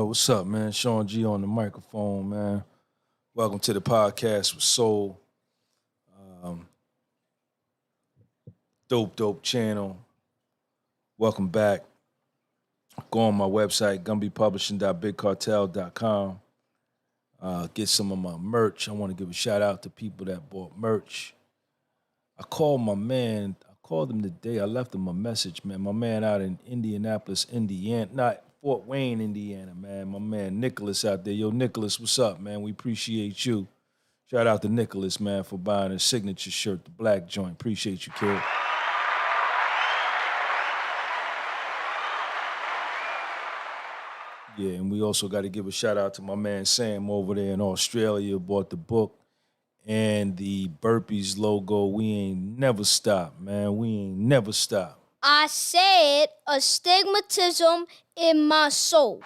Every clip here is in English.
Yo, what's up, man? Sean G on the microphone, man. Welcome to the podcast with Soul. Um, dope channel. Welcome back. Go on my website, gunbypublishing.bigcartel.com. Get some of my merch. I want to give a shout out to people that bought merch. I called him today. I left him a message, man. My man out in Indianapolis, Indiana. Not Fort Wayne, Indiana, man. My man Nicholas out there. Yo, Nicholas, what's up, man? We appreciate you. Shout out to Nicholas, man, for buying his signature shirt, the black joint. Appreciate you, kid. Yeah, and we also got to give a shout out to my man Sam over there in Australia, bought the book and the Burpees logo. We ain't never stop, man. We ain't never stop. I said astigmatism in my soul.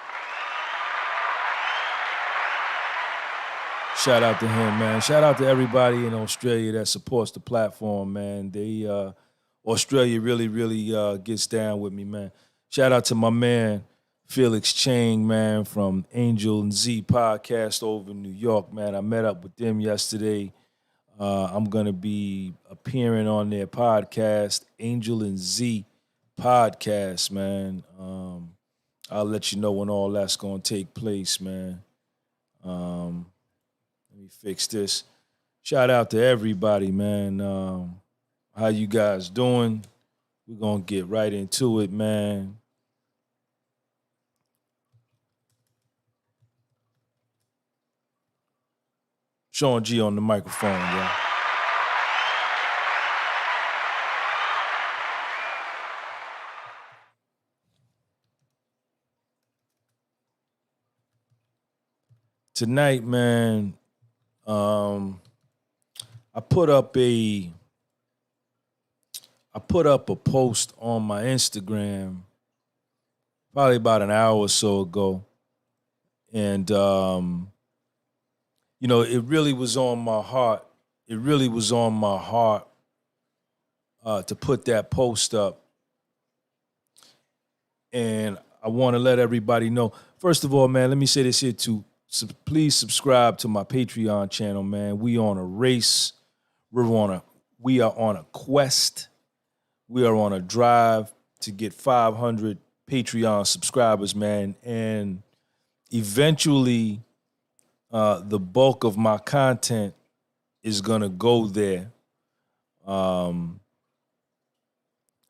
Shout out to him, man. Shout out to everybody in Australia that supports the platform, man. Australia really gets down with me, man. Shout out to my man Felix Chang, man, from Angel and Z podcast over in New York, man. I met up with them yesterday. I'm going to be appearing on their podcast, Angel and Z podcast, man. I'll let you know when all that's going to take place, man. Let me fix this. Shout out to everybody, man. How you guys doing? We're going to get right into it, man. Sean G on the microphone, yeah. Tonight, man, I put up a post on my Instagram probably about an hour or so ago, and it really was on my heart. It really was on my heart to put that post up. And I want to let everybody know. First of all, man, let me say this here too. Please subscribe to my Patreon channel, man. We on a race. We are on a quest. We are on a drive to get 500 Patreon subscribers, man. And eventually, the bulk of my content is gonna go there.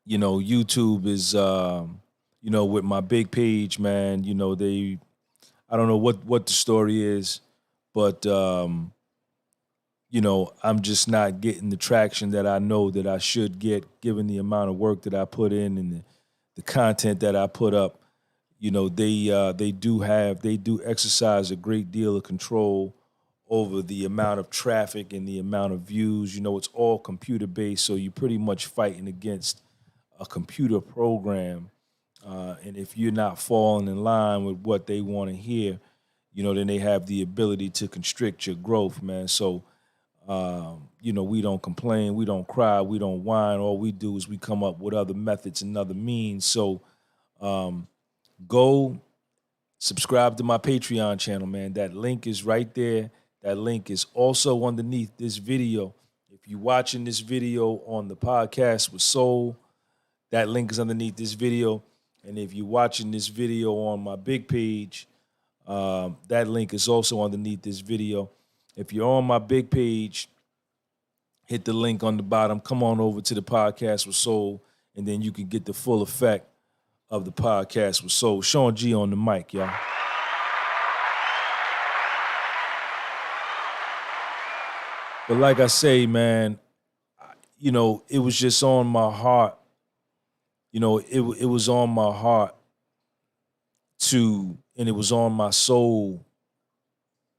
YouTube is, with my big page, man. I don't know what the story is, but I'm just not getting the traction that I know that I should get, given the amount of work that I put in and the content that I put up. They do exercise a great deal of control over the amount of traffic and the amount of views. It's all computer based, so you're pretty much fighting against a computer program. And if you're not falling in line with what they want to hear, then they have the ability to constrict your growth, man. So, we don't complain, we don't cry, we don't whine. All we do is we come up with other methods and other means. So, go subscribe to my Patreon channel, man. That link is right there. That link is also underneath this video. If you're watching this video on the podcast with Soul, that link is underneath this video. And if you're watching this video on my big page, that link is also underneath this video. If you're on my big page, hit the link on the bottom. Come on over to the podcast with Soul, and then you can get the full effect of the podcast with Soul. Sean G on the mic, y'all. But like I say, man, it was just on my heart. It was on my heart and it was on my soul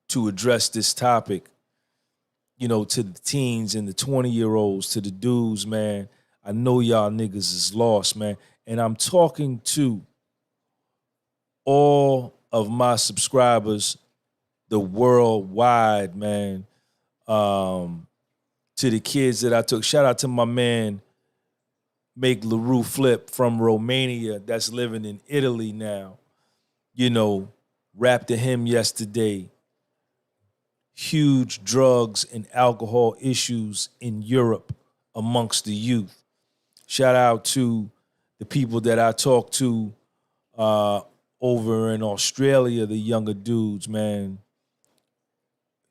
to address this topic, to the teens and the 20-year-olds, to the dudes, man. I know y'all niggas is lost, man. And I'm talking to all of my subscribers, the worldwide, man. To the kids that I took. Shout out to my man, Make LaRue Flip from Romania, that's living in Italy now. rapped a hymn yesterday. Huge drugs and alcohol issues in Europe amongst the youth. Shout out to the people that I talk to over in Australia, the younger dudes, man.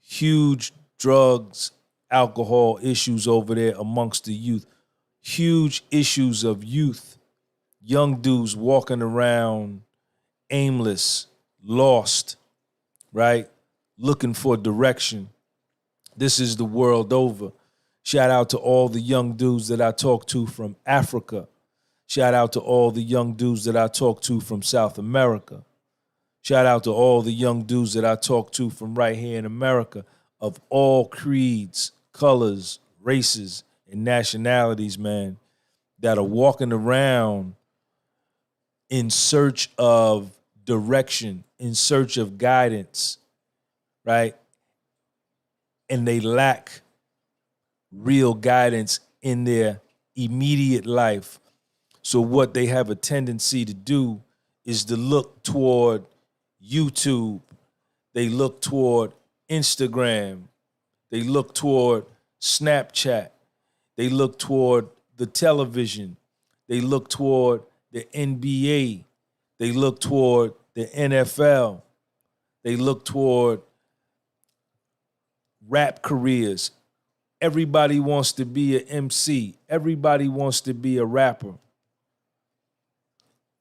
Huge drugs, alcohol issues over there amongst the youth. Huge issues of youth, young dudes walking around aimless, lost, right? Looking for direction. This is the world over. Shout out to all the young dudes that I talk to from Africa. Shout out to all the young dudes that I talk to from South America. Shout out to all the young dudes that I talk to from right here in America of all creeds, colors, races, and nationalities, man, that are walking around in search of direction, in search of guidance, right? And they lack real guidance in their immediate life. So what they have a tendency to do is to look toward YouTube. They look toward Instagram. They look toward Snapchat. They look toward the television. They look toward the NBA. They look toward the NFL. They look toward rap careers. Everybody wants to be an MC. Everybody wants to be a rapper.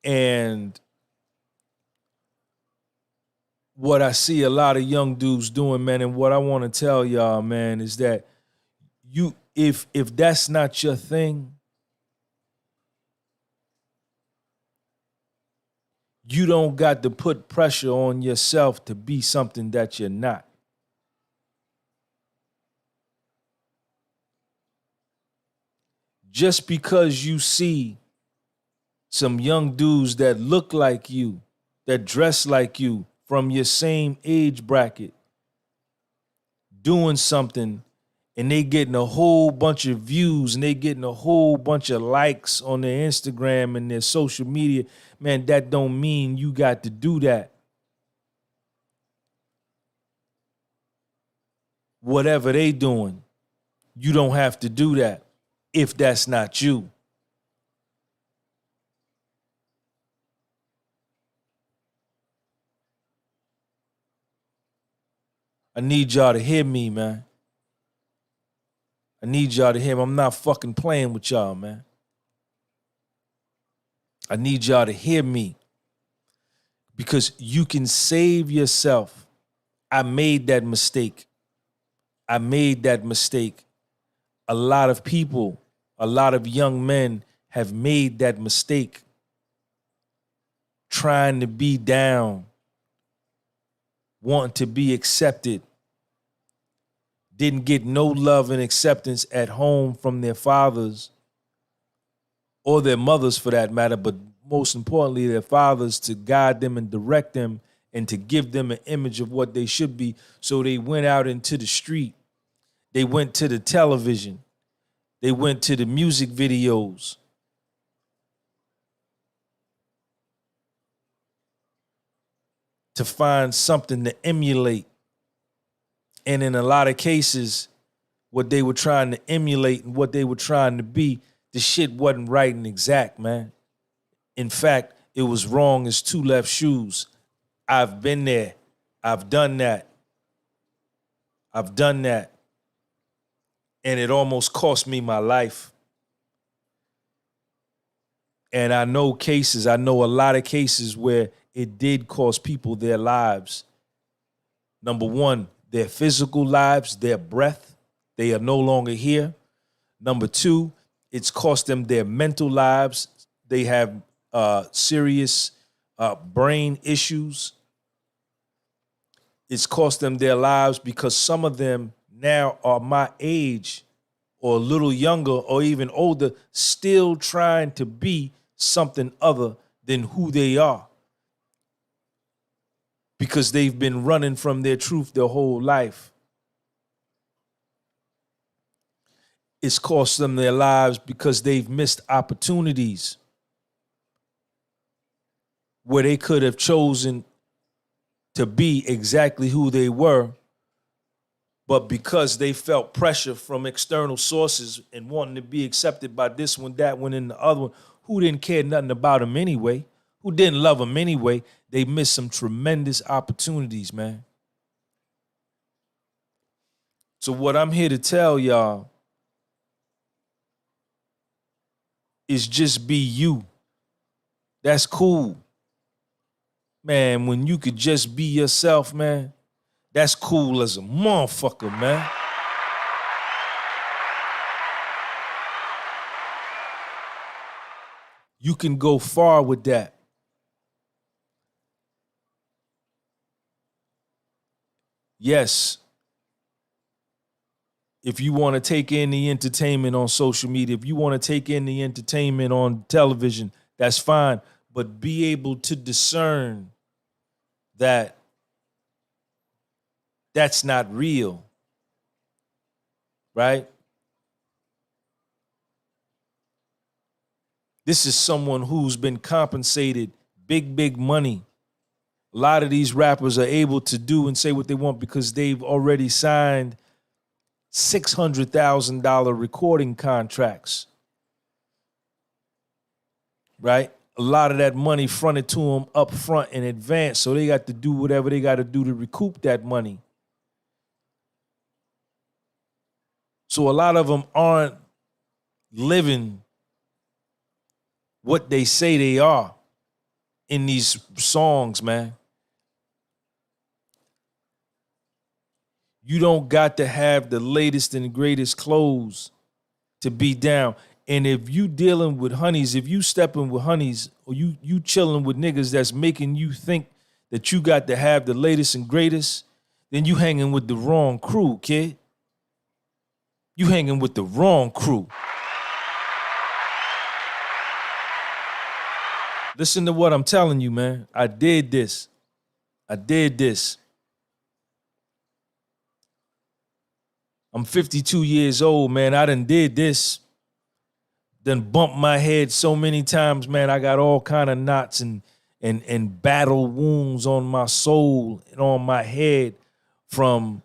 And what I see a lot of young dudes doing, man, and what I want to tell y'all, man, is that you, if that's not your thing, you don't got to put pressure on yourself to be something that you're not. Just because you see some young dudes that look like you, that dress like you, from your same age bracket, doing something, and they getting a whole bunch of views and they getting a whole bunch of likes on their Instagram and their social media, man, that don't mean you got to do that. Whatever they doing, you don't have to do that if that's not you. I need y'all to hear me, man. I need y'all to hear me. I'm not fucking playing with y'all, man. I need y'all to hear me. Because you can save yourself. I made that mistake. A lot of people, a lot of young men have made that mistake. Trying to be down. Wanting to be accepted. Didn't get no love and acceptance at home from their fathers or their mothers for that matter, but most importantly, their fathers to guide them and direct them and to give them an image of what they should be. So they went out into the street. They went to the television. They went to the music videos. To find something to emulate. And in a lot of cases, what they were trying to emulate and what they were trying to be, the shit wasn't right and exact, man. In fact, it was wrong as two left shoes. I've been there. I've done that. And it almost cost me my life. And I know a lot of cases where it did cost people their lives. Number one, their physical lives, their breath, they are no longer here. Number two, it's cost them their mental lives. They have serious brain issues. It's cost them their lives because some of them now are my age or a little younger or even older, still trying to be something other than who they are. Because they've been running from their truth their whole life. It's cost them their lives because they've missed opportunities where they could have chosen to be exactly who they were, but because they felt pressure from external sources and wanting to be accepted by this one, that one, and the other one, who didn't care nothing about them anyway, who didn't love them anyway, they missed some tremendous opportunities, man. So what I'm here to tell y'all is just be you. That's cool. Man, when you could just be yourself, man, that's cool as a motherfucker, man. You can go far with that. Yes, if you want to take in the entertainment on social media, if you want to take in the entertainment on television, that's fine. But be able to discern that that's not real, right? This is someone who's been compensated big money. A lot of these rappers are able to do and say what they want because they've already signed $600,000 recording contracts, right? A lot of that money fronted to them up front in advance, so they got to do whatever they got to do to recoup that money. So a lot of them aren't living what they say they are in these songs, man. You don't got to have the latest and greatest clothes to be down. And if you dealing with honeys, if you stepping with honeys, or you chilling with niggas that's making you think that you got to have the latest and greatest, then you hanging with the wrong crew, kid. You hanging with the wrong crew. Listen to what I'm telling you, man. I did this. I'm 52 years old, man. I done did this. Done bumped my head so many times, man. I got all kind of knots and battle wounds on my soul and on my head from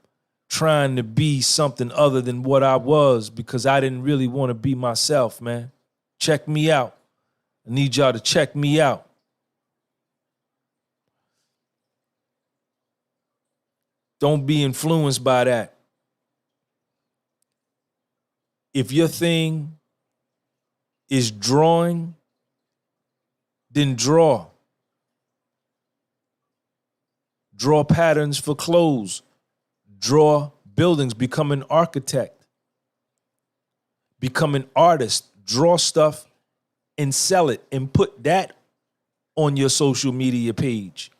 trying to be something other than what I was because I didn't really want to be myself, man. Check me out. I need y'all to check me out. Don't be influenced by that. If your thing is drawing, then draw. Draw patterns for clothes. Draw buildings. Become an architect. Become an artist. Draw stuff and sell it and put that on your social media page.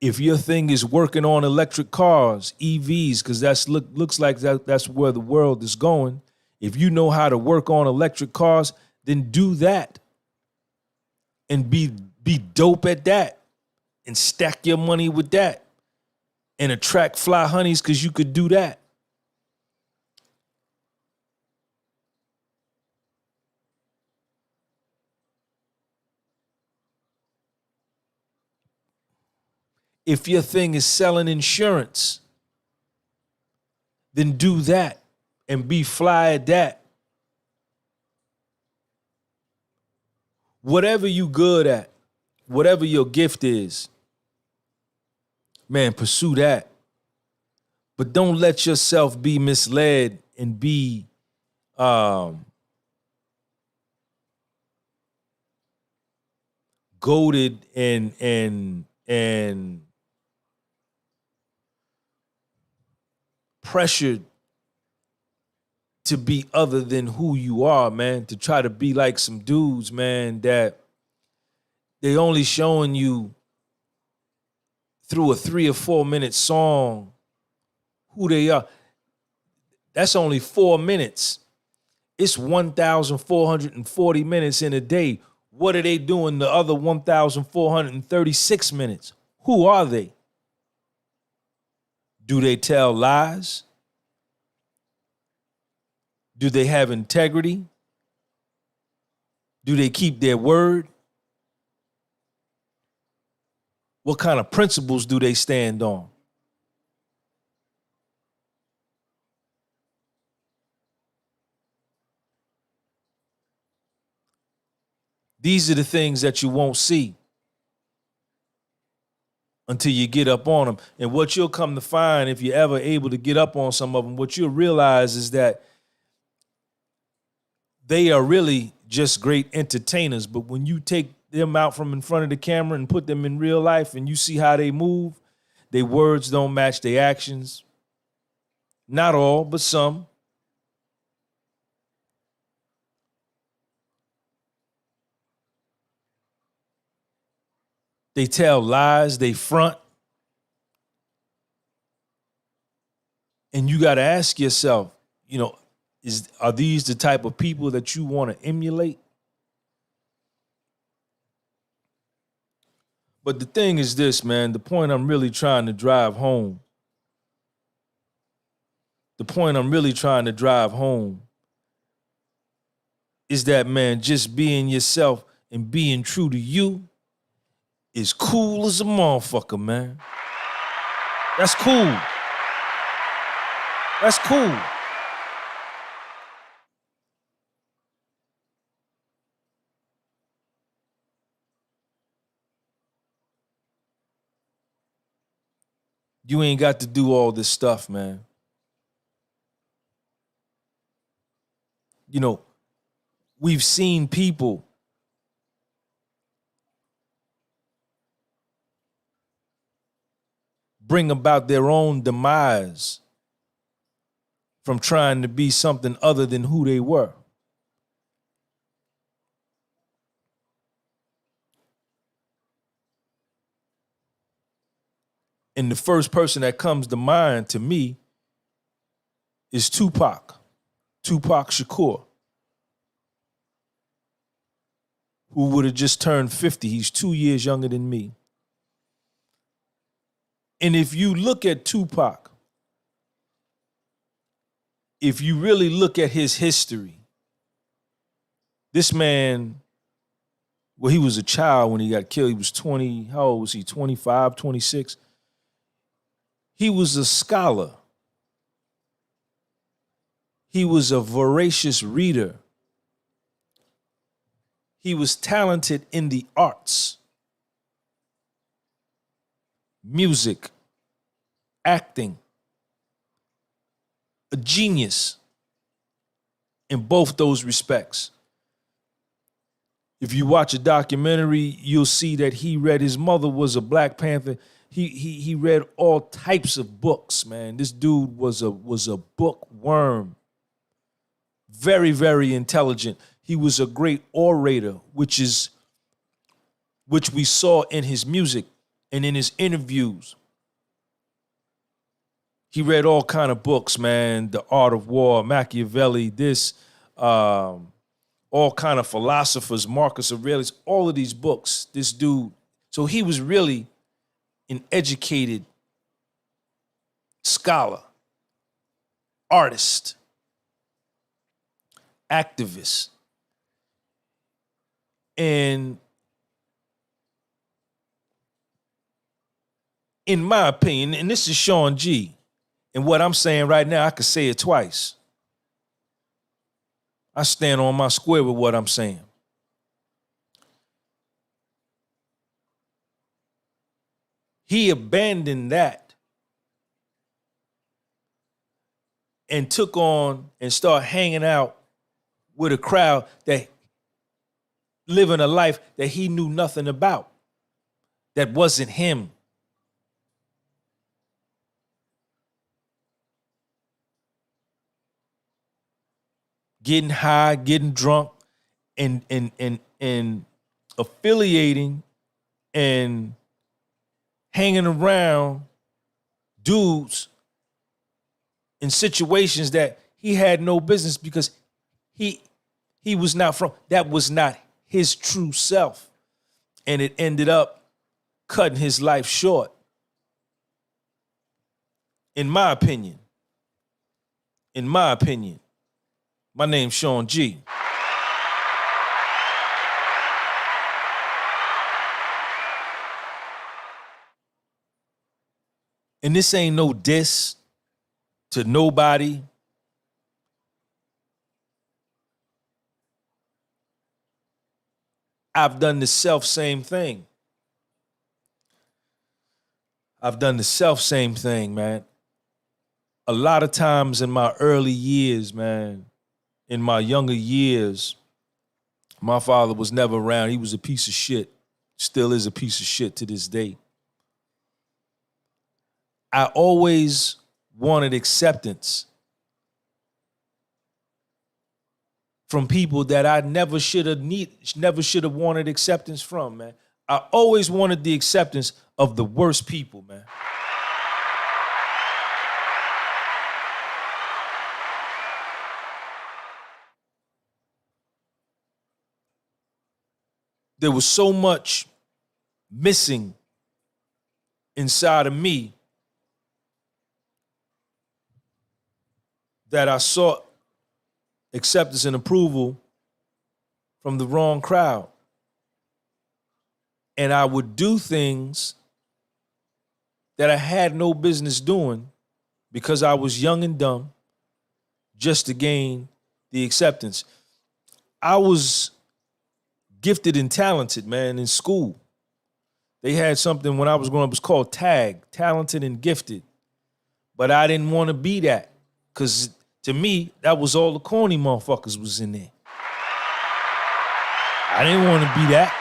If your thing is working on electric cars, EVs, because looks like that's where the world is going. If you know how to work on electric cars, then do that. And be dope at that. And stack your money with that. And attract fly honeys because you could do that. If your thing is selling insurance, then do that and be fly at that. Whatever you good at, whatever your gift is, man, pursue that. But don't let yourself be misled and be goaded and pressured to be other than who you are, man, to try to be like some dudes, man, that they only showing you through a 3 or 4 minute song who they are. That's only 4 minutes. It's 1,440 minutes in a day. What are they doing the other 1,436 minutes? Who are they? Do they tell lies? Do they have integrity? Do they keep their word? What kind of principles do they stand on? These are the things that you won't see until you get up on them. And what you'll come to find, if you're ever able to get up on some of them, what you'll realize is that they are really just great entertainers. But when you take them out from in front of the camera and put them in real life and you see how they move, their words don't match their actions. Not all, but some. They tell lies, they front. And you got to ask yourself, you know, are these the type of people that you want to emulate? But the thing is this, man, the point I'm really trying to drive home, is that, man, just being yourself and being true to you is cool as a motherfucker, man. That's cool. That's cool. You ain't got to do all this stuff, man. You know, we've seen people bring about their own demise from trying to be something other than who they were. And the first person that comes to mind to me is Tupac Shakur, who would have just turned 50. He's 2 years younger than me. And if you look at Tupac, if you really look at his history, this man, well, he was a child when he got killed. He was 20, how old was he? 25, 26. He was a scholar. He was a voracious reader. He was talented in the arts, music, acting, a genius in both those respects. If you watch a documentary, you'll see that his mother was a Black Panther. He read all types of books, man. This dude was a bookworm. Very, very intelligent. He was a great orator, which we saw in his music and in his interviews. He read all kind of books, man. The Art of War, Machiavelli, all kind of philosophers, Marcus Aurelius, all of these books, this dude. So he was really an educated scholar, artist, activist. And in my opinion, and this is Sean G., and what I'm saying right now, I could say it twice. I stand on my square with what I'm saying. He abandoned that and took on and started hanging out with a crowd that living a life that he knew nothing about, that wasn't him. Getting high, getting drunk, and affiliating and hanging around dudes in situations that he had no business, because he was not from, that was not his true self. And it ended up cutting his life short. In my opinion. My name's Sean G. And this ain't no diss to nobody. I've done the same thing. I've done the same thing, man. A lot of times in my early years, man, in my younger years, my father was never around. He was a piece of shit. Still is a piece of shit to this day. I always wanted acceptance from people that I never should have wanted acceptance from, man. I always wanted the acceptance of the worst people, man. There was so much missing inside of me that I sought acceptance and approval from the wrong crowd. And I would do things that I had no business doing because I was young and dumb just to gain the acceptance. I was gifted and talented, man, in school. They had something when I was growing up, it was called TAG, talented and gifted. But I didn't want to be that because to me, that was all the corny motherfuckers was in there. I didn't want to be that.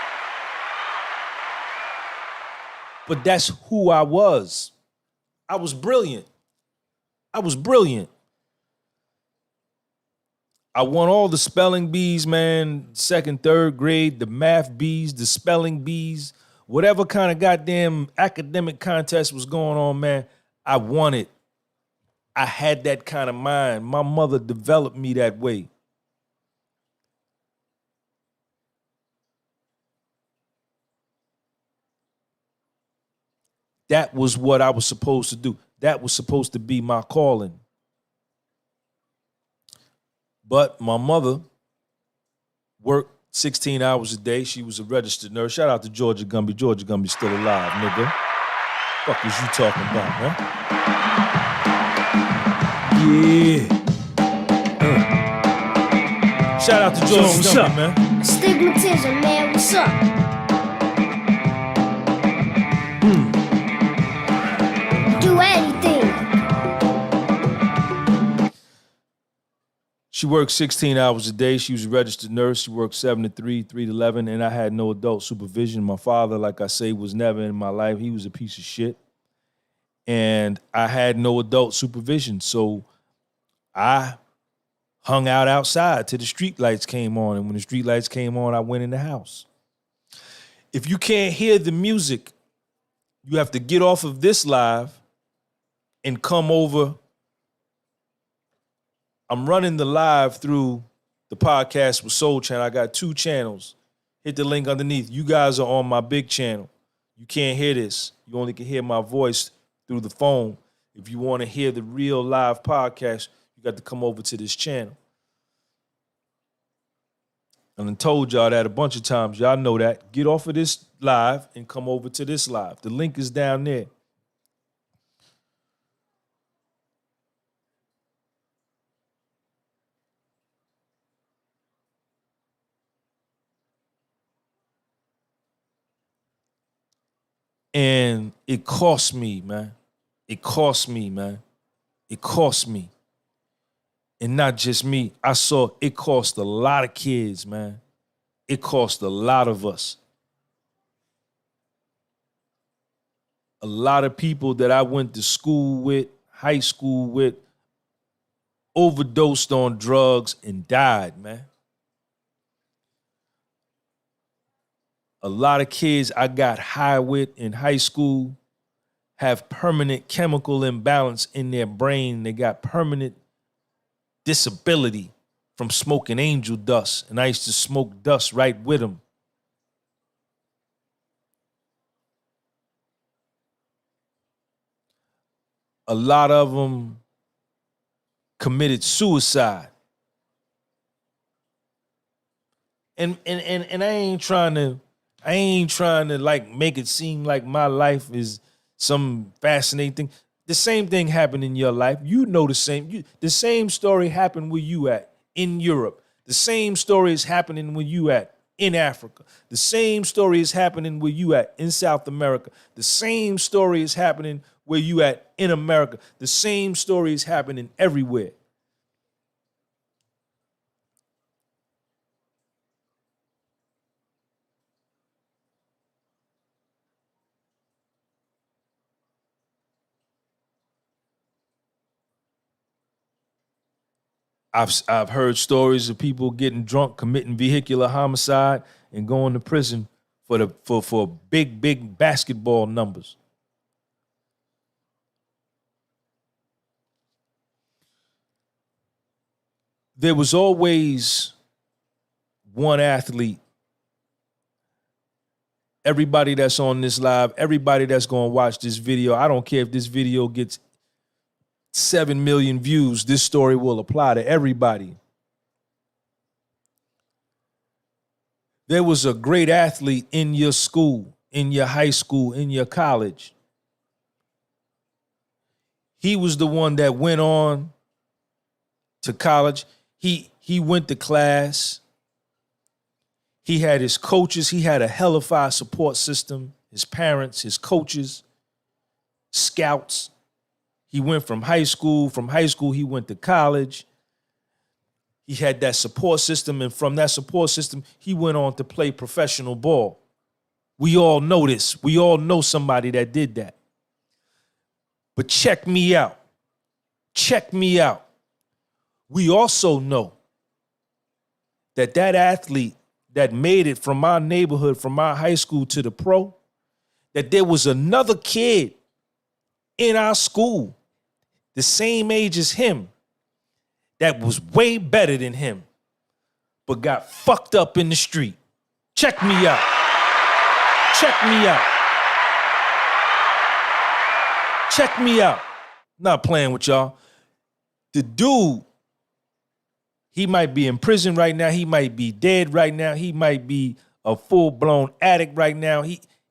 But that's who I was. I was brilliant. I won all the spelling bees, man, 2nd, 3rd grade, the math bees, the spelling bees, whatever kind of goddamn academic contest was going on, man, I won it. I had that kind of mind. My mother developed me that way. That was what I was supposed to do. That was supposed to be my calling. But my mother worked 16 hours a day. She was a registered nurse. Shout out to Georgia Gunby. Georgia Gunby's still alive, nigga. Fuck is you talking about, man? Yeah. Shout out to Georgia Gunby, man. Stigmatism, man, what's up? Do anything. She worked 16 hours a day. She was a registered nurse. She worked 7 to 3, 3 to 11, and I had no adult supervision. My father, like I say, was never in my life. He was a piece of shit. And I had no adult supervision. So I hung out outside till the street lights came on. And when the street lights came on, I went in the house. If you can't hear the music, you have to get off of this live and come over. I'm running the live through the podcast with Soul Channel. I got 2 channels. Hit the link underneath. You guys are on my big channel. You can't hear this. You only can hear my voice through the phone. If you want to hear the real live podcast, you got to come over to this channel. And I told y'all that a bunch of times. Y'all know that. Get off of this live and come over to this live. The link is down there. And it cost me, man. It cost me, man. It cost me. And not just me. I saw it cost a lot of kids, man. It cost a lot of us. A lot of people that I went to school with, high school with, overdosed on drugs and died, man. A lot of kids I got high with in high school have permanent chemical imbalance in their brain. They got permanent disability from smoking angel dust. And I used to smoke dust right with them. A lot of them committed suicide. And I ain't trying to like make it seem like my life is some fascinating thing. The same thing happened in your life. You know the same story happened where you at in Europe. The same story is happening where you at in Africa. The same story is happening where you at in South America. The same story is happening where you at in America. The same story is happening everywhere. I've heard stories of people getting drunk, committing vehicular homicide, and going to prison for big basketball numbers. There was always one athlete. Everybody that's on this live, everybody that's going to watch this video, I don't care if this video gets 7 million views, this story will apply to everybody. There was a great athlete in your school, in your high school, in your college. He was the one that went on to college. He went to class. He had his coaches. He had a hellified support system. His parents, his coaches, scouts. He went from high school. From high school, he went to college. He had that support system, and from that support system, he went on to play professional ball. We all know this. We all know somebody that did that. But check me out. Check me out. We also know that athlete that made it from our neighborhood, from our high school to the pro, that there was another kid in our school, the same age as him, that was way better than him, but got fucked up in the street. Check me out. Check me out. Check me out. Not playing with y'all. The dude, he might be in prison right now. He might be dead right now. He might be a full-blown addict right now.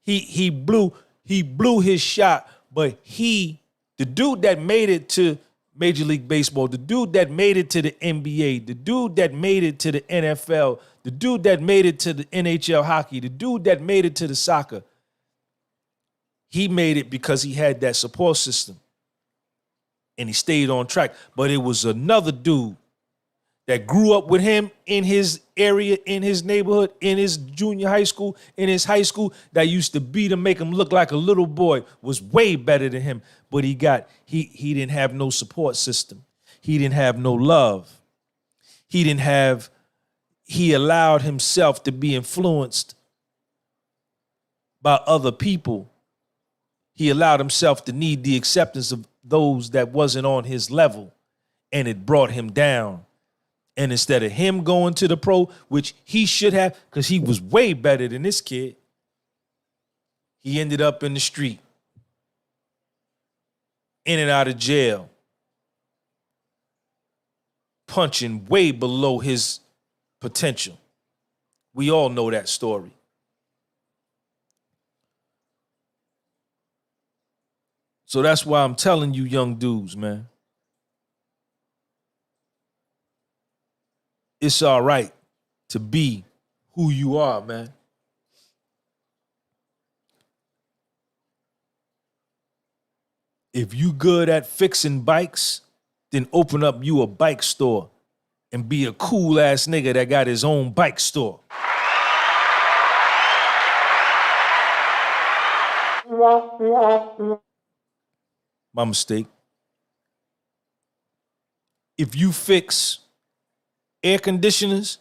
He blew his shot, but the dude that made it to Major League Baseball, the dude that made it to the NBA, the dude that made it to the NFL, the dude that made it to the NHL hockey, the dude that made it to the soccer, he made it because he had that support system and he stayed on track. But it was another dude that grew up with him in his area, in his neighborhood, in his junior high school, in his high school, that used to beat him, make him look like a little boy, was way better than him. But he didn't have no support system. He didn't have no love. He allowed himself to be influenced by other people. He allowed himself to need the acceptance of those that wasn't on his level, and it brought him down. And instead of him going to the pro, which he should have, because he was way better than this kid, he ended up in the street, in and out of jail, punching way below his potential. We all know that story. So that's why I'm telling you, young dudes, man, it's all right to be who you are, man. If you good at fixing bikes, then open up you a bike store and be a cool ass nigga that got his own bike store. My mistake. If you fix air conditioners,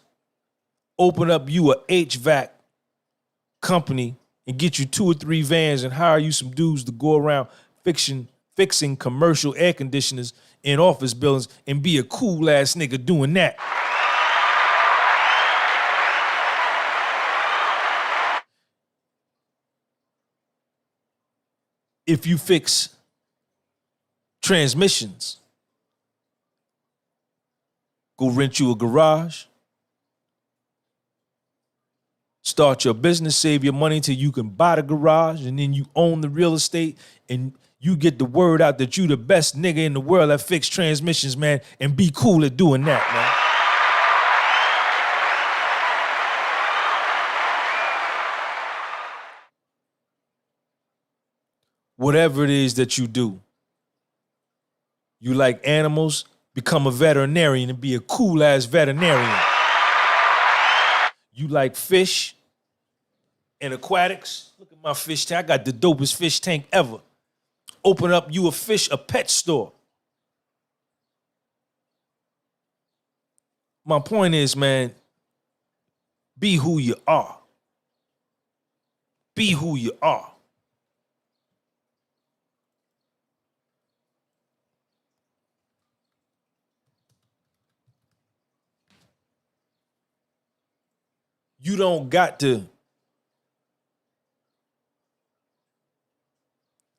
open up you a HVAC company and get you 2 or 3 vans and hire you some dudes to go around fixing commercial air conditioners in office buildings and be a cool ass nigga doing that. If you fix transmissions, go rent you a garage, start your business, save your money till you can buy the garage, and then you own the real estate and you get the word out that you the best nigga in the world at fixed transmissions, man, and be cool at doing that, man. Whatever it is that you do, you like animals, become a veterinarian and be a cool-ass veterinarian. You like fish and aquatics? Look at my fish tank. I got the dopest fish tank ever. Open up you a pet store. My point is, man, be who you are. Be who you are. You don't got to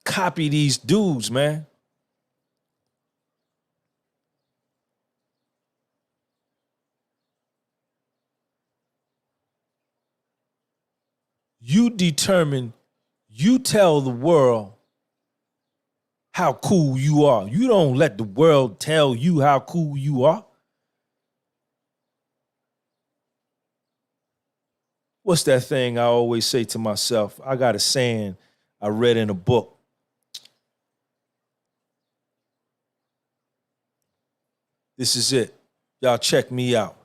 copy these dudes, man. You determine, you tell the world how cool you are. You don't let the world tell you how cool you are. What's that thing I always say to myself? I got a saying I read in a book. This is it. Y'all check me out.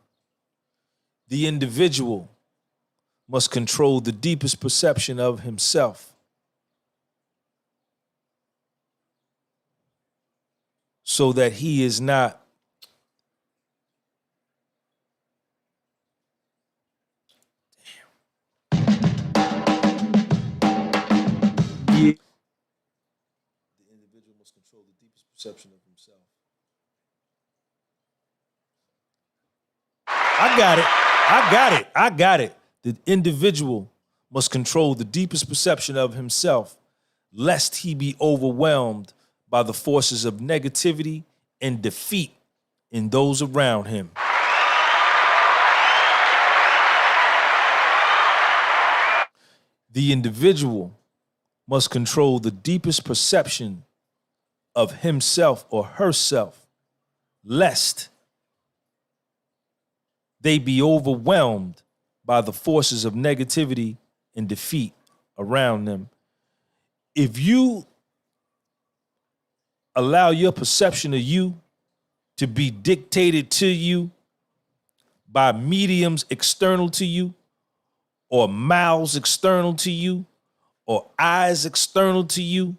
The individual must control the deepest perception of himself so that he is not The individual must control the deepest perception of himself. I got it. The individual must control the deepest perception of himself, lest he be overwhelmed by the forces of negativity and defeat in those around him. The individual must control the deepest perception of himself or herself, lest they be overwhelmed by the forces of negativity and defeat around them. If you allow your perception of you to be dictated to you by mediums external to you, or mouths external to you, or eyes external to you,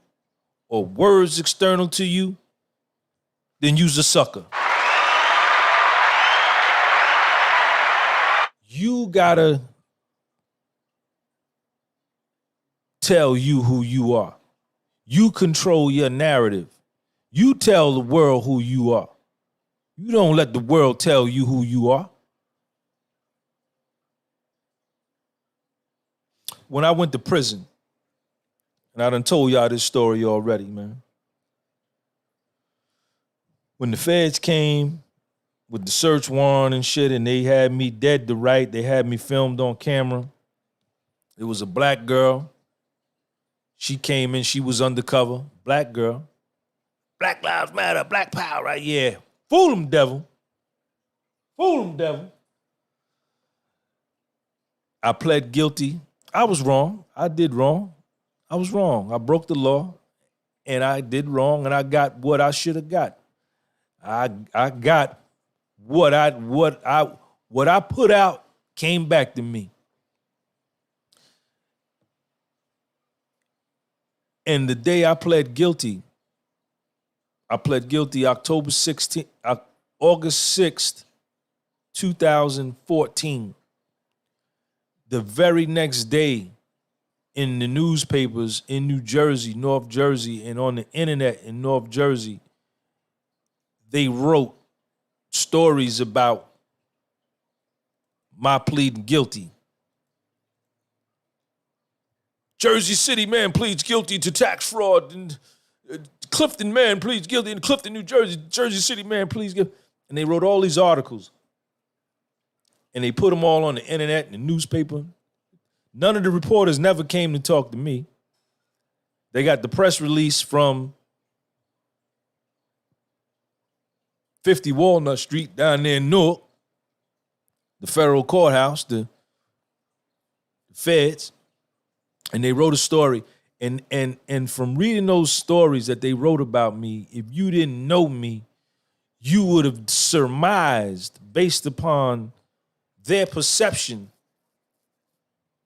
or words external to you, then you's a sucker. You gotta tell you who you are. You control your narrative. You tell the world who you are. You don't let the world tell you who you are. When I went to prison, and I done told y'all this story already, man. When the feds came with the search warrant and shit, and they had me dead to right, they had me filmed on camera. It was a black girl. She came in, she was undercover, black girl. Black Lives Matter, Black Power, right? Yeah. Fool them, devil. Fool them, devil. I pled guilty. I was wrong. I did wrong. I was wrong. I broke the law, and I did wrong, and I got what I should have got. I got what I put out came back to me. And the day I pled guilty August 6th, 2014. The very next day, in the newspapers in New Jersey, North Jersey, and on the internet in North Jersey, they wrote stories about my pleading guilty. Jersey City man pleads guilty to tax fraud, and Clifton man pleads guilty in Clifton, New Jersey. Jersey City man pleads guilty. And they wrote all these articles. And they put them all on the internet and the newspaper. None of the reporters never came to talk to me. They got the press release from 50 Walnut Street down there in Newark, the federal courthouse, the feds, and they wrote a story. And from reading those stories that they wrote about me, if you didn't know me, you would have surmised based upon their perception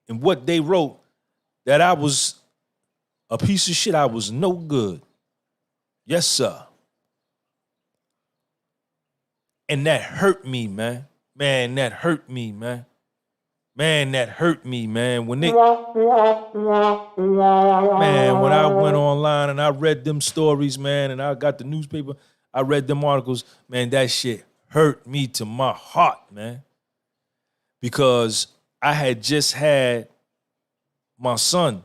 and what they wrote that I was a piece of shit. I was no good. Yes, sir. And that hurt me, man. Man, that hurt me, man. Man, that hurt me, man. When I went online and I read them stories, man, and I got the newspaper, I read them articles, man, that shit hurt me to my heart, man. Because I had just had my son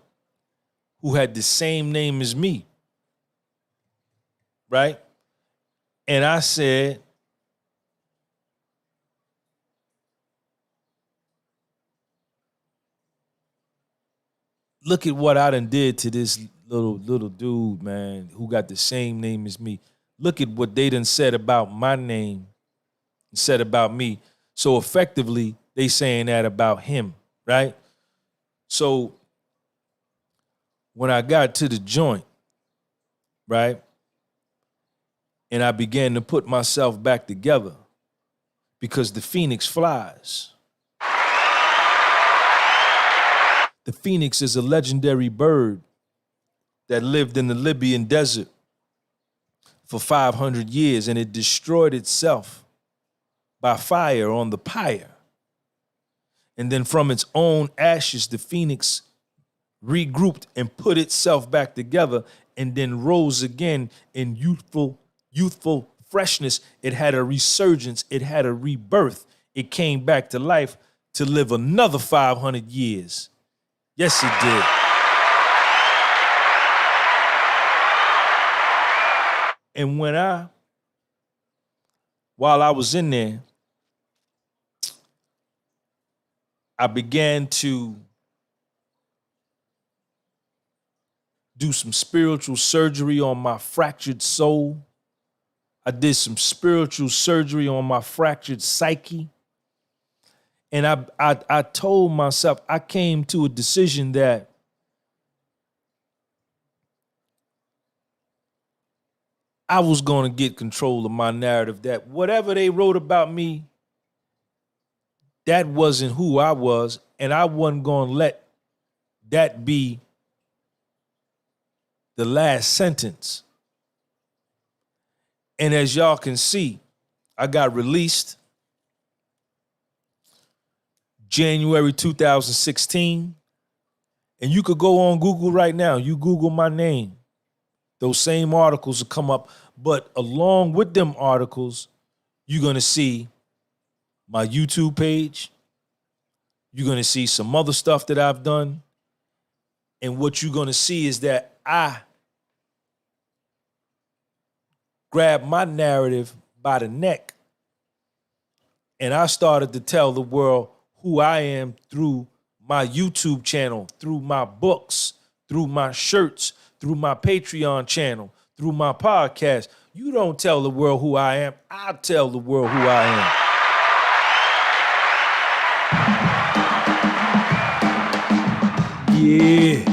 who had the same name as me, right? And I said, look at what I done did to this little dude, man, who got the same name as me. Look at what they done said about my name and said about me. So effectively, they saying that about him, right? So when I got to the joint, right, and I began to put myself back together because the phoenix flies. The phoenix is a legendary bird that lived in the Libyan desert for 500 years, and it destroyed itself by fire on the pyre. And then from its own ashes, the phoenix regrouped and put itself back together and then rose again in youthful freshness. It had a resurgence. It had a rebirth. It came back to life to live another 500 years. Yes, it did. And while I was in there, I began to do some spiritual surgery on my fractured soul. I did some spiritual surgery on my fractured psyche. And I told myself, I came to a decision that I was going to get control of my narrative, that whatever they wrote about me, that wasn't who I was, and I wasn't going to let that be the last sentence. And as y'all can see, I got released January 2016. And you could go on Google right now. You Google my name. Those same articles will come up. But along with them articles, you're going to see my YouTube page. You're going to see some other stuff that I've done. And what you're going to see is that I grabbed my narrative by the neck and I started to tell the world who I am through my YouTube channel, through my books, through my shirts, through my Patreon channel, through my podcast. You don't tell the world who I am. I tell the world who I am. Yeah.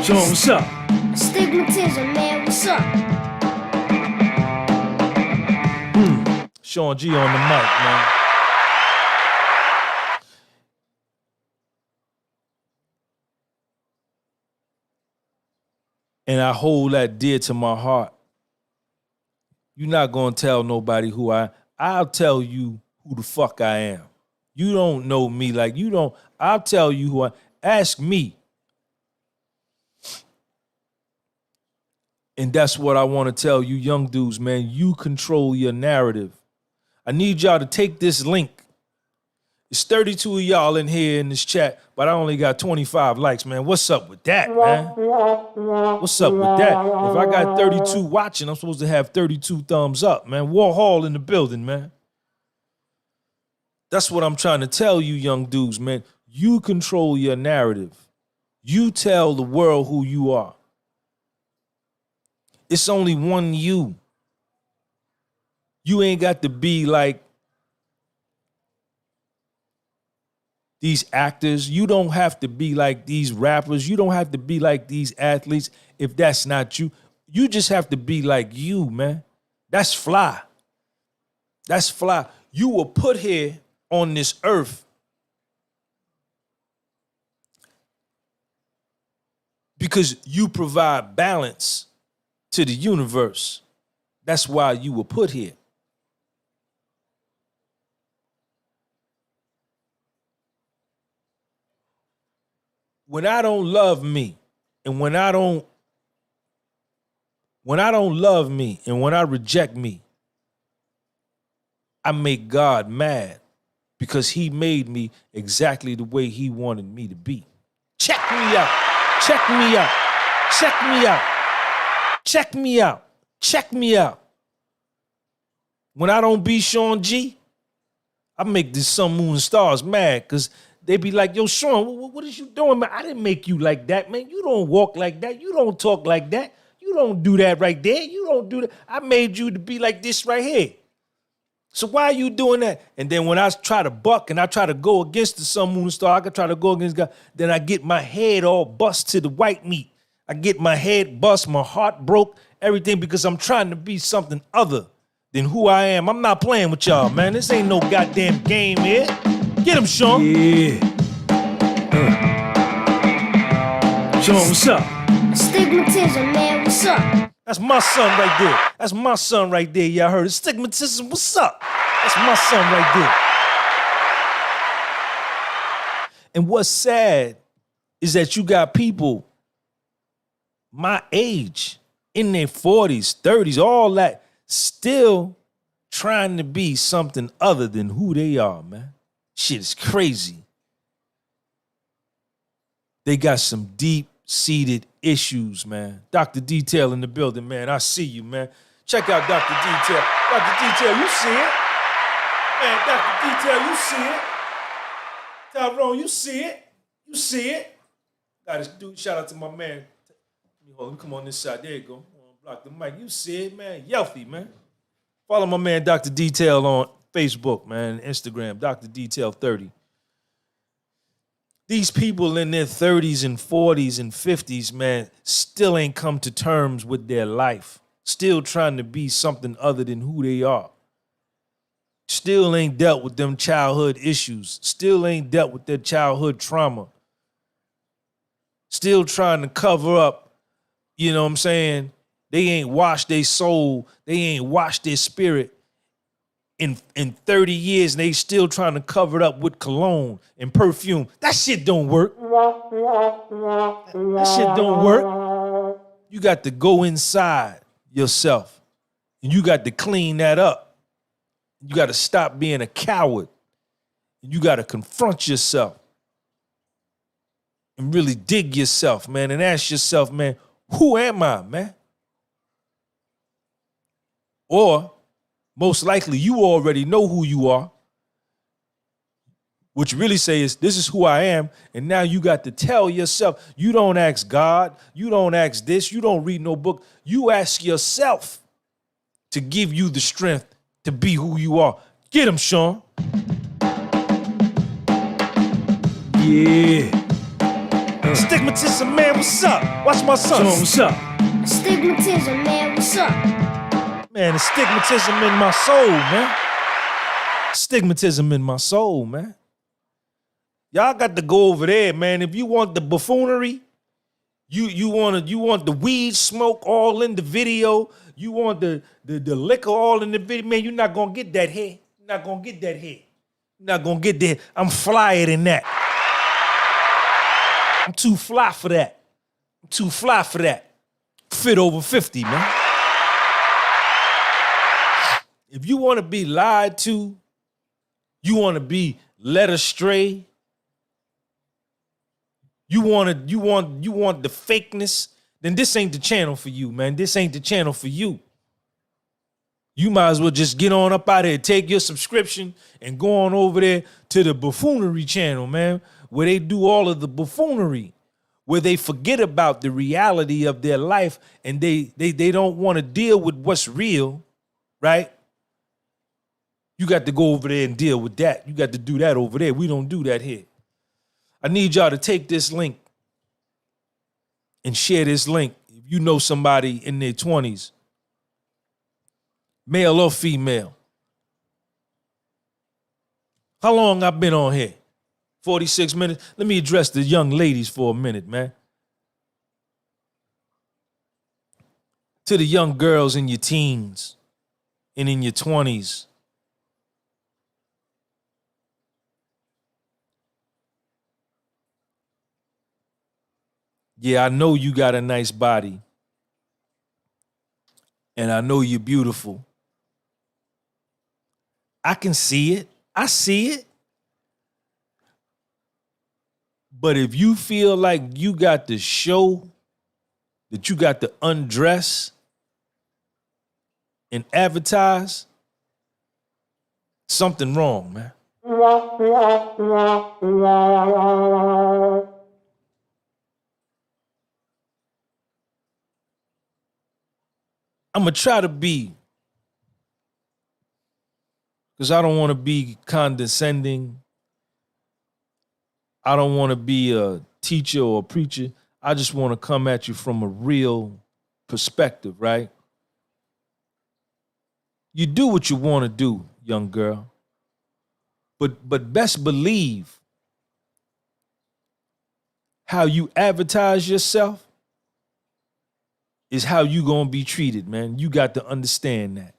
Sean, what's up? Astigmatism, man, what's up? Sean G on the mic, man. And I hold that dear to my heart. You're not gonna tell nobody who I'll tell you who the fuck I am. You don't know me like you don't. I'll tell you who ask me. And that's what I want to tell you young dudes, man. You control your narrative. I need y'all to take this link. It's 32 of y'all in here in this chat, but I only got 25 likes, man. What's up with that, man? What's up with that? If I got 32 watching, I'm supposed to have 32 thumbs up, man. Warhol in the building, man. That's what I'm trying to tell you, young dudes, man. You control your narrative. You tell the world who you are. It's only one you. You ain't got to be like these actors. You don't have to be like these rappers. You don't have to be like these athletes if that's not you. You just have to be like you, man. That's fly. That's fly. You were put here on this earth because you provide balance to the universe. That's why you were put here. When I don't love me, and when I don't love me, and when I reject me, I make God mad because he made me exactly the way he wanted me to be. Check me out. Check me out. Check me out. Check me out. Check me out. When I don't be Sean G, I make the sun, moon, and stars mad because they be like, yo, Sean, what is you doing, man? I didn't make you like that, man. You don't walk like that. You don't talk like that. You don't do that right there. You don't do that. I made you to be like this right here. So why are you doing that? And then when I try to buck and I try to go against the sun, moon, and star, I can try to go against God, then I get my head all bust to the white meat. I get my head bust, my heart broke, everything because I'm trying to be something other than who I am. I'm not playing with y'all, man. This ain't no goddamn game here. Get him, Sean. Yeah. Sean, what's up? Stigmatism, man, what's up? That's my son right there. That's my son right there. Y'all heard it. Stigmatism, what's up? That's my son right there. And what's sad is that you got people my age, in their 40s, 30s, all that, still trying to be something other than who they are, man. Shit is crazy. They got some deep-seated issues, man. Dr. Detail in the building, man. I see you, man. Check out Dr. Detail. Dr. Detail, you see it? Man, Dr. Detail, you see it? Tyrone, you see it? You see it? Got this dude, shout out to my man. Let me come on this side. There you go. Block the mic. You see it, man. Yelphy, man. Follow my man, Dr. Detail, on Facebook, man, Instagram, Dr. Detail 30. These people in their 30s and 40s and 50s, man, still ain't come to terms with their life. Still trying to be something other than who they are. Still ain't dealt with them childhood issues. Still ain't dealt with their childhood trauma. Still trying to cover up, you know what I'm saying? They ain't washed their soul. They ain't washed their spirit in 30 years, and they still trying to cover it up with cologne and perfume. That shit don't work. That shit don't work. You got to go inside yourself, and you got to clean that up. You got to stop being a coward, and you got to confront yourself and really dig yourself, man, and ask yourself, man, who am I, man? Or most likely you already know who you are. What you really say is, this is who I am. And now you got to tell yourself. You don't ask God. You don't ask this. You don't read no book. You ask yourself to give you the strength to be who you are. Get him, Sean. Yeah. Stigmatism, man, what's up? Watch my son. Sean, what's up? Stigmatism, man, what's up? Man, the stigmatism in my soul, man. Stigmatism in my soul, man. Y'all got to go over there, man. If you want the buffoonery, you want the weed smoke all in the video, you want the liquor all in the video, man, you're not gonna get that here. You're not gonna get that here. You're not gonna get that. I'm flyer than that. I'm too fly for that. I'm too fly for that. Fit over 50, man. If you want to be lied to, you want to be led astray, you want the fakeness, then this ain't the channel for you, man. This ain't the channel for you. You might as well just get on up out here, take your subscription, and go on over there to the buffoonery channel, man, where they do all of the buffoonery, where they forget about the reality of their life and they don't want to deal with what's real, right? You got to go over there and deal with that. You got to do that over there. We don't do that here. I need y'all to take this link and share this link. If you know somebody in their 20s, male or female. How long I've been on here? 46 minutes. Let me address the young ladies for a minute, man. To the young girls in your teens and in your 20s. Yeah, I know you got a nice body. And I know you're beautiful. I can see it. I see it. But if you feel like you got to show, that you got to undress and advertise, something wrong, man. I'm going to try to be, because I don't want to be condescending. I don't want to be a teacher or a preacher. I just want to come at you from a real perspective, right? You do what you want to do, young girl. But best believe how you advertise yourself is how you gonna be treated, man. You got to understand that.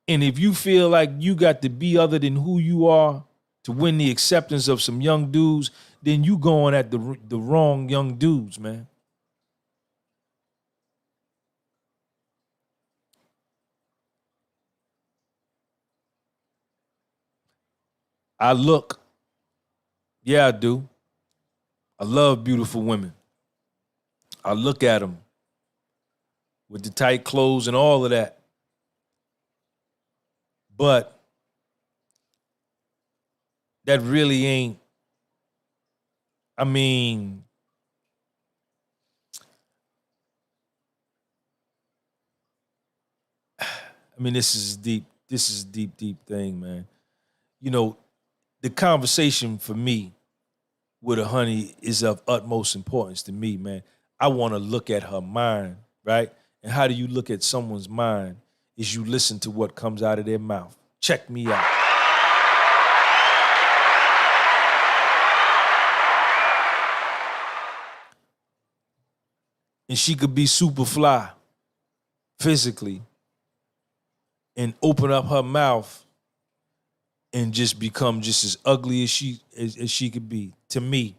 And if you feel like you got to be other than who you are to win the acceptance of some young dudes, then you going at the wrong young dudes, man. I look, yeah, I do. I love beautiful women. I look at them with the tight clothes and all of that. But that really ain't, I mean, this is deep. This is a deep, deep thing, man. You know, the conversation for me with a honey is of utmost importance to me, man. I want to look at her mind, right? And how do you look at someone's mind? Is you listen to what comes out of their mouth. Check me out. And she could be super fly physically and open up her mouth and just become just as ugly as she could be to me.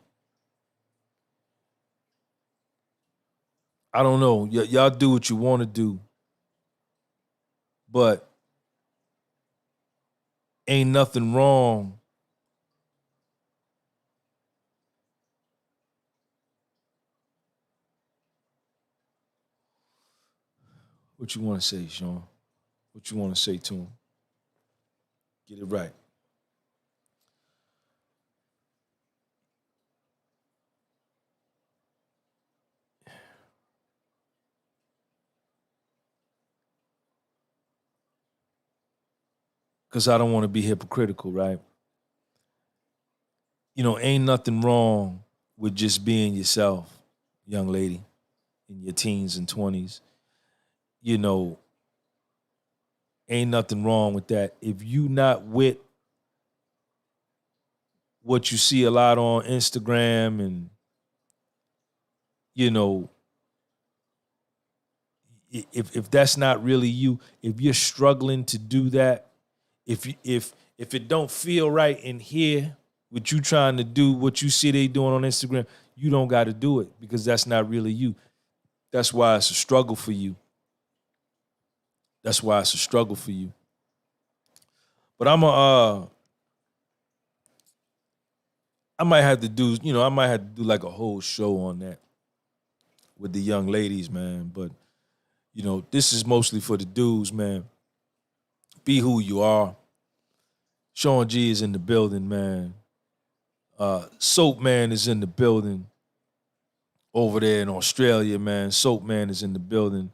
I don't know. Y'all do what you want to do. But ain't nothing wrong what you want to say, Sean? What you want to say to him? Get it right. Because I don't want to be hypocritical, right? You know, ain't nothing wrong with just being yourself, young lady, in your teens and 20s. You know, ain't nothing wrong with that. If you not with what you see a lot on Instagram and, you know, if that's not really you, if you're struggling to do that, if it don't feel right in here, what you trying to do, what you see they doing on Instagram, you don't got to do it because that's not really you. That's why it's a struggle for you. That's why it's a struggle for you. But I might have to do, I might have to do like a whole show on that with the young ladies, man. But, this is mostly for the dudes, man. Be who you are. Sean G is in the building, man. Soap Man is in the building over there in Australia, man. Soap Man is in the building.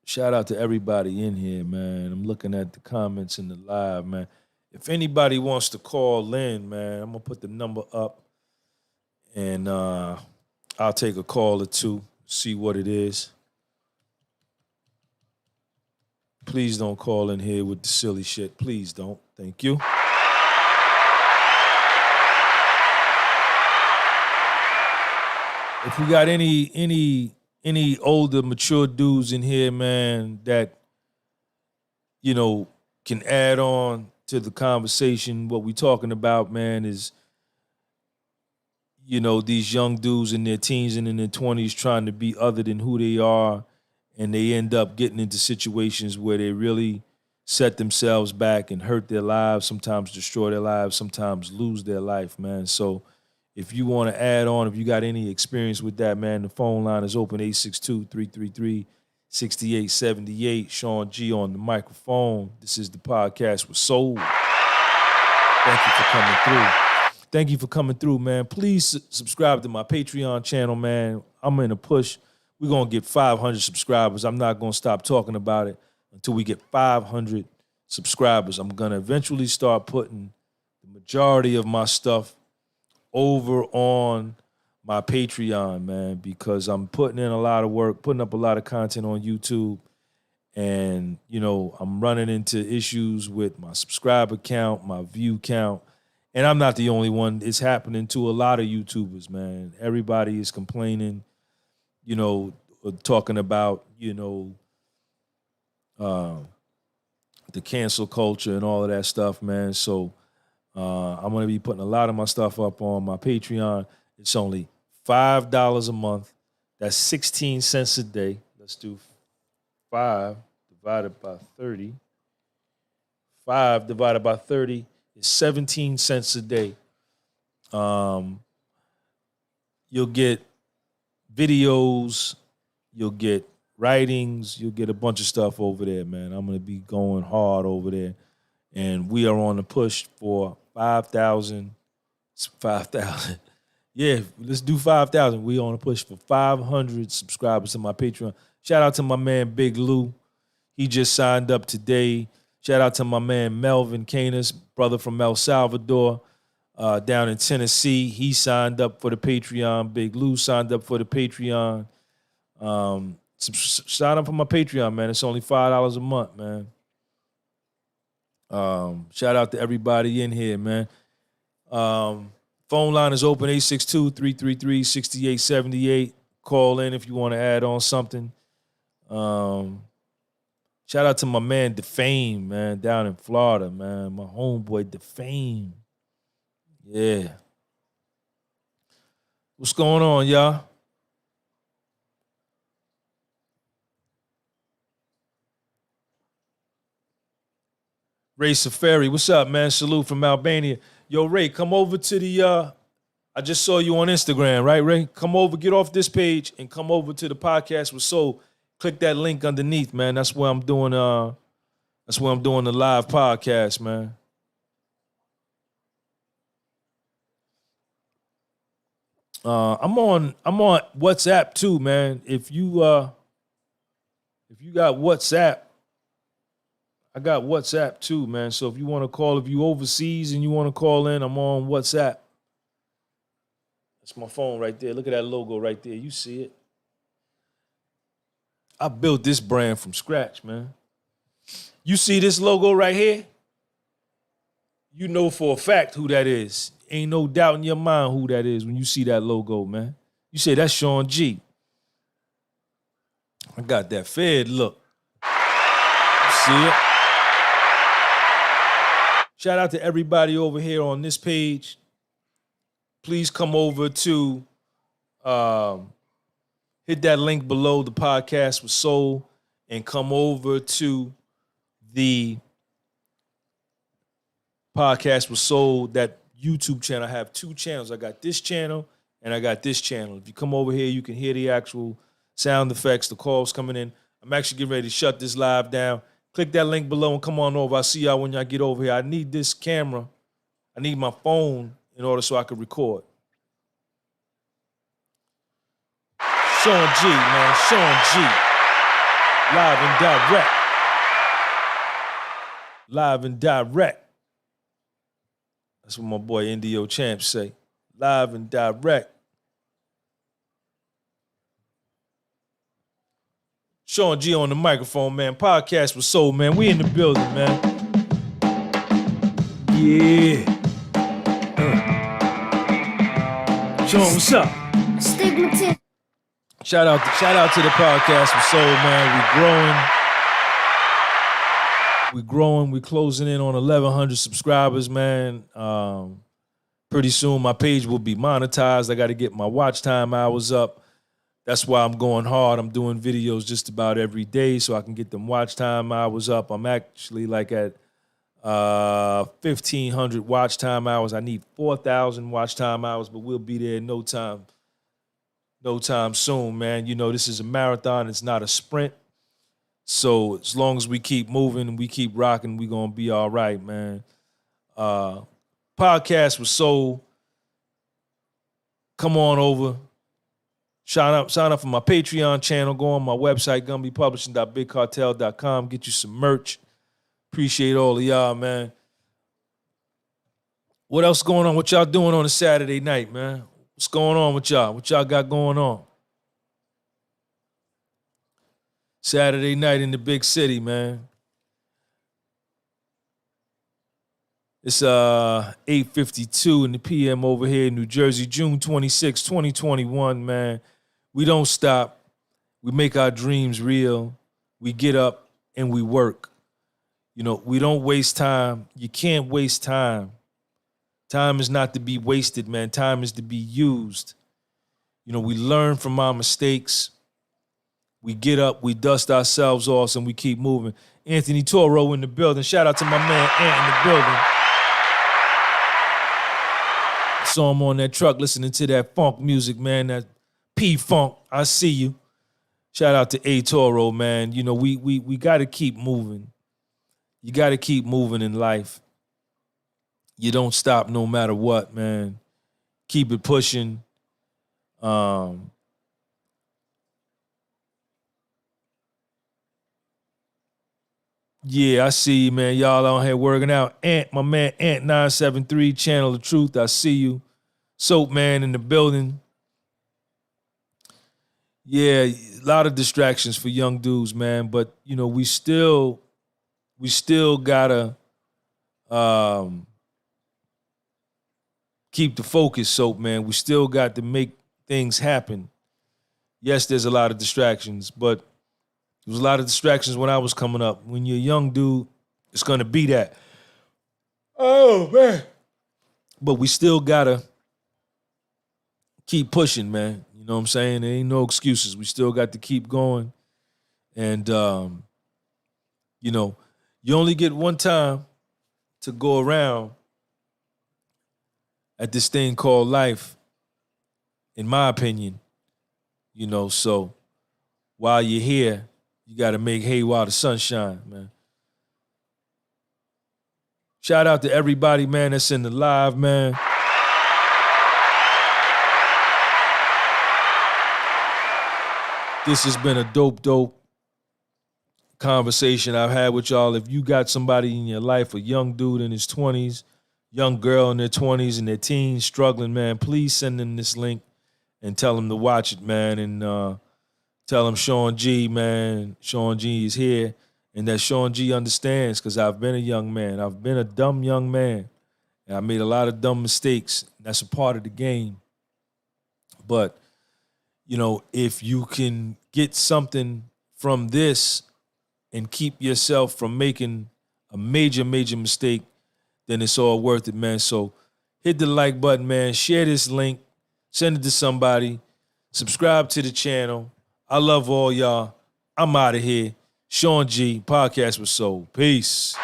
Shout out to everybody in here, man. I'm looking at the comments in the live, man. If anybody wants to call in, man, I'm gonna put the number up, and I'll take a call or two, see what it is. Please don't call in here with the silly shit. Please don't. Thank you. If we got any older, mature dudes in here, man, that, you know, can add on to the conversation. What we talking about, man, is, you know, these young dudes in their teens and in their 20s trying to be other than who they are, and they end up getting into situations where they really set themselves back and hurt their lives, sometimes destroy their lives, sometimes lose their life, man. So if you want to add on, if you got any experience with that, man, the phone line is open, 862-333-6878. Sean G on the microphone. This is the podcast with Soul. Thank you for coming through. Thank you for coming through, man. Please subscribe to my Patreon channel, man. I'm in a push. We're going to get 500 subscribers. I'm not going to stop talking about it until we get 500 subscribers. I'm going to eventually start putting the majority of my stuff over on my Patreon, man, because I'm putting in a lot of work, putting up a lot of content on YouTube. And, you know, I'm running into issues with my subscriber count, my view count. And I'm not the only one. It's happening to a lot of YouTubers, man. Everybody is complaining, you know, talking about, you know, the cancel culture and all of that stuff, man. So I'm going to be putting a lot of my stuff up on my Patreon. It's only $5 a month. That's 16 cents a day. Let's do 5 divided by 30. 5 divided by 30 is 17 cents a day. You'll get videos, you'll get writings, you'll get a bunch of stuff over there, man. I'm going to be going hard over there. And we are on the push for 5,000. Yeah, let's do 5,000. We on a push for 500 subscribers to my Patreon. Shout out to my man Big Lou. He just signed up today. Shout out to my man Melvin Canis, brother from El Salvador, down in Tennessee. He signed up for the Patreon. Big Lou signed up for the Patreon. Sign up for my Patreon, man. It's only $5 a month, man. Shout out to everybody in here, man. Phone line is open, 862-333-6878. Call in if you want to add on something. Shout out to my man Defame, man, down in Florida, man. My homeboy Defame. Yeah. What's going on, y'all? Ray Safari, what's up, man? Salute from Albania. Yo, Ray, come over to the, I just saw you on Instagram, right, Ray? Come over, get off this page, and come over to the podcast with Soul. Click that link underneath, man. That's where I'm doing, the live podcast, man. I'm on WhatsApp too, man. If you got WhatsApp, I got WhatsApp too, man. So if you want to call, if you overseas and you want to call in, I'm on WhatsApp. That's my phone right there. Look at that logo right there. You see it. I built this brand from scratch, man. You see this logo right here? You know for a fact who that is. Ain't no doubt in your mind who that is when you see that logo, man. You say, that's Sean G. I got that Fed look. You see it? Shout out to everybody over here on this page. Please come over to hit that link below the podcast with Soul and come over to the podcast with Soul, that YouTube channel. I have 2 channels. I got this channel and I got this channel. If you come over here, you can hear the actual sound effects, the calls coming in. I'm actually getting ready to shut this live down. Click that link below and come on over. I'll see y'all when y'all get over here. I need this camera. I need my phone in order so I can record. Sean G, man. Sean G. Live and direct. Live and direct. That's what my boy Indio Champ say. Live and direct. Sean G on the microphone, man. Podcast with Soul, man. We in the building, man. Yeah. Sean, what's up? Stigmatism. Shout out to the Podcast with Soul, man. We growing. We closing in on 1,100 subscribers, man. Pretty soon my page will be monetized. I got to get my watch time hours up. That's why I'm going hard. I'm doing videos just about every day so I can get them watch time hours up. I'm actually like at 1,500 watch time hours. I need 4,000 watch time hours, but we'll be there in no time soon, man. You know, this is a marathon. It's not a sprint. So as long as we keep moving and we keep rocking, we're going to be all right, man. Podcast with Soul. Come on over. Sign up for my Patreon channel. Go on my website, gunbypublishing.bigcartel.com. Get you some merch. Appreciate all of y'all, man. What else going on? What y'all doing on a Saturday night, man? What's going on with y'all? What y'all got going on? Saturday night in the big city, man. It's 8:52 in the PM over here in New Jersey, June 26, 2021, man. We don't stop. We make our dreams real. We get up and we work. You know, we don't waste time. You can't waste time. Time is not to be wasted, man. Time is to be used. You know, we learn from our mistakes. We get up, we dust ourselves off, and we keep moving. Anthony Toro in the building. Shout out to my man Ant in the building. Saw him on that truck listening to that funk music, man. That P-Funk. I see you. Shout out to A Toro, man. You know, we got to keep moving. You got to keep moving in life. You don't stop no matter what, man. Keep it pushing. Yeah, I see you, man. Y'all out here working out. Ant, my man, Ant973, Channel of Truth. I see you. Soap Man in the building. Yeah, a lot of distractions for young dudes, man. But, you know, we still gotta keep the focus, Soap Man. We still got to make things happen. Yes, there's a lot of distractions, but there was a lot of distractions when I was coming up. When you're a young dude, it's gonna be that. Oh, man. But we still gotta keep pushing, man. You know what I'm saying? There ain't no excuses. We still got to keep going. And, you know, you only get one time to go around at this thing called life, in my opinion. You know, so while you're here, you got to make hay while the sun shines, man. Shout out to everybody, man, that's in the live, man. This has been a dope conversation I've had with y'all. If you got somebody in your life, a young dude in his 20s, young girl in their 20s and their teens struggling, man, please send them this link and tell them to watch it, man. And tell them Sean G, man, Sean G is here. And that Sean G understands, because I've been a young man. I've been a dumb young man. And I made a lot of dumb mistakes. That's a part of the game. But, you know, if you can get something from this and keep yourself from making a major mistake, then it's all worth it, man. So hit the like button, man. Share this link. Send it to somebody. Subscribe to the channel. I love all y'all. I'm out of here. Sean G, Podcast with Soul. Peace.